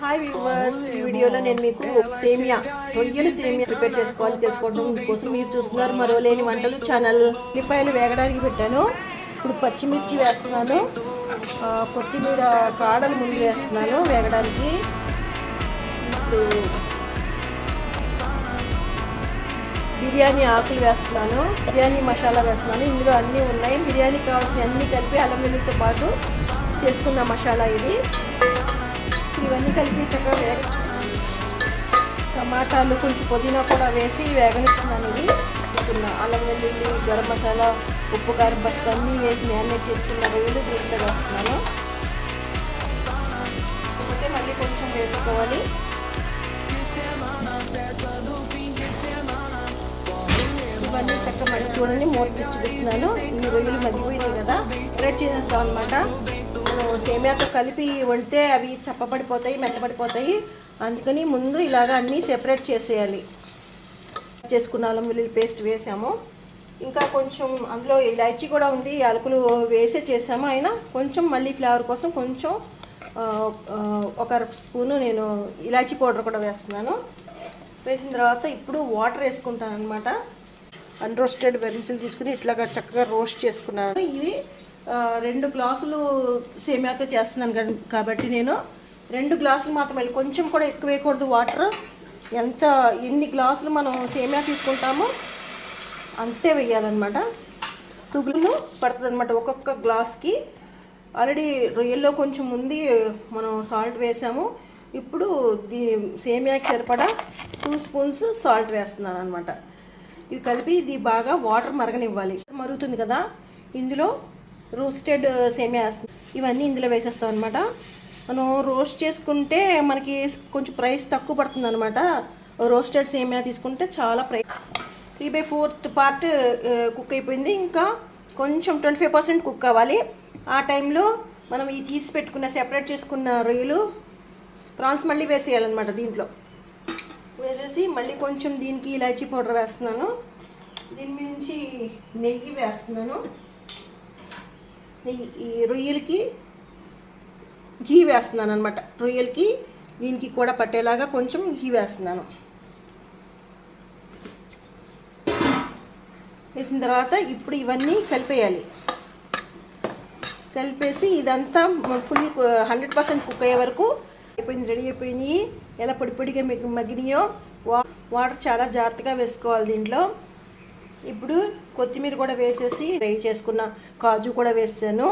Hi viewers, ఈ వీడియోలో నేను మీకు రొయ్యల సేమియా ప్రిపేర్ చేసుకోవాలి తెలుసుకోవడం కోసం మీరు చూస్తున్నారు మరో లేని వంటలు ఛానల్. ఉల్లిపాయలు వేగడానికి పెట్టాను. ఇప్పుడు పచ్చిమిర్చి వేస్తున్నాను, కొత్తిమీర కాడలు ముందు వేస్తున్నాను వేగడానికి. ఇప్పుడు బిర్యానీ ఆకులు వేస్తున్నాను, బిర్యానీ మసాలా వేస్తున్నాను. ఇందులో అన్నీ ఉన్నాయి, బిర్యానీ కావాల్సిన అన్నీ కలిపి అల్లం వెల్లుల్లితో పాటు చేసుకున్న మసాలా ఇది. ఇవన్నీ కలిపి చక్కగా టమాటాలు కొంచెం పుదీనా కూడా వేసి వేగనిస్తున్నాను. ఇది అల్లం వెల్లుల్లి గరం మసాలా ఉప్పు కారం పసుపు అన్నీ వేసి మ్యారినేట్ చేసుకున్న రొయ్యలు దీంట్లో వేస్తున్నాను. మళ్ళీ కొంచెం వేసుకోవాలి. ఇవన్నీ చక్కగా మళ్ళీ చూడండి, మూత తీసి చూపిస్తున్నాను. ఈ రొయ్యలు మగ్గిపోయినాయి కదా, స్ప్రెడ్ చేసేస్తాం అనమాట. సేమియాతో కలిపి వండితే అవి చప్పబడిపోతాయి, మెత్తబడిపోతాయి. అందుకని ముందు ఇలాగ అన్నీ సెపరేట్ చేసేయాలి. చేసుకున్న అల్లం వెల్లుల్లి పేస్ట్ వేసాము. ఇంకా కొంచెం అందులో ఇలాచీ కూడా ఉంది, యాలకులు వేసే చేసాము. అయినా కొంచెం మళ్ళీ ఫ్లేవర్ కోసం కొంచెం ఒక స్పూను నేను ఇలాచీ పౌడర్ కూడా వేస్తున్నాను. వేసిన తర్వాత ఇప్పుడు వాటర్ వేసుకుంటాను అనమాట. అన్రోస్టెడ్ వెర్మిసిల్ తీసుకుని ఇట్లాగా చక్కగా రోస్ట్ చేసుకున్నాను. ఇవి 2 గ్లాసులు సేమియాతో చేస్తున్నాను కాబట్టి నేను 2 గ్లాసులు మాత్రం కొంచెం కూడా ఎక్కువ వేయకూడదు వాటర్. ఎన్ని గ్లాసులు మనం సేమియా తీసుకుంటామో అంతే వేయాలన్నమాట. 2 గ్లాసులు పడుతుంది అనమాట ఒక్కొక్క గ్లాస్కి. ఆల్రెడీ రొయ్యల్లో కొంచెం ముందు మనం సాల్ట్ వేసాము. ఇప్పుడు సేమియాకి సరిపడా 2 స్పూన్స్ సాల్ట్ వేస్తున్నాను అనమాట. ఇవి కలిపి ఇది బాగా వాటర్ మరగనివ్వాలి. మరుగుతుంది కదా, ఇందులో రోస్టెడ్ సేమియా వేస్తాం. ఇవన్నీ ఇందులో వేసేస్తాం అనమాట. మనం రోస్ట్ చేసుకుంటే మనకి కొంచెం ప్రైస్ తక్కువ పడుతుంది అనమాట. రోస్టెడ్ సేమియా తీసుకుంటే చాలా ప్రైస్. 3/4 పార్ట్ కుక్ అయిపోయింది. ఇంకా కొంచెం 25% కుక్ అవ్వాలి. ఆ టైంలో మనం ఈ తీసి పెట్టుకున్న సెపరేట్ చేసుకున్న రొయ్యలు ప్రాన్స్ మళ్ళీ వేసేయాలన్నమాట. దీంట్లో వేసేసి మళ్ళీ కొంచెం దీనికి ఇలాచీ పౌడర్ వేస్తున్నాను. దీని నుంచి నెయ్యి వేస్తున్నాను. ఈ రొయ్యలకి ఘీ వేస్తున్నాను అనమాట. రొయ్యలకి దీనికి కూడా పట్టేలాగా కొంచెం ఘీ వేస్తున్నాను. వేసిన తర్వాత ఇప్పుడు ఇవన్నీ కలిపేయాలి. కలిపేసి ఇదంతా ఫుల్ 100% కుక్ అయ్యే వరకు అయిపోయింది. రెడీ అయిపోయినాయి. ఎలా పొడి పొడిగా మగ్గినాయో. వాటర్ చాలా జాగ్రత్తగా వేసుకోవాలి దీంట్లో. ఇప్పుడు కొత్తిమీర కూడా వేసేసి ఫ్రై చేసుకున్న కాజు కూడా వేసాను.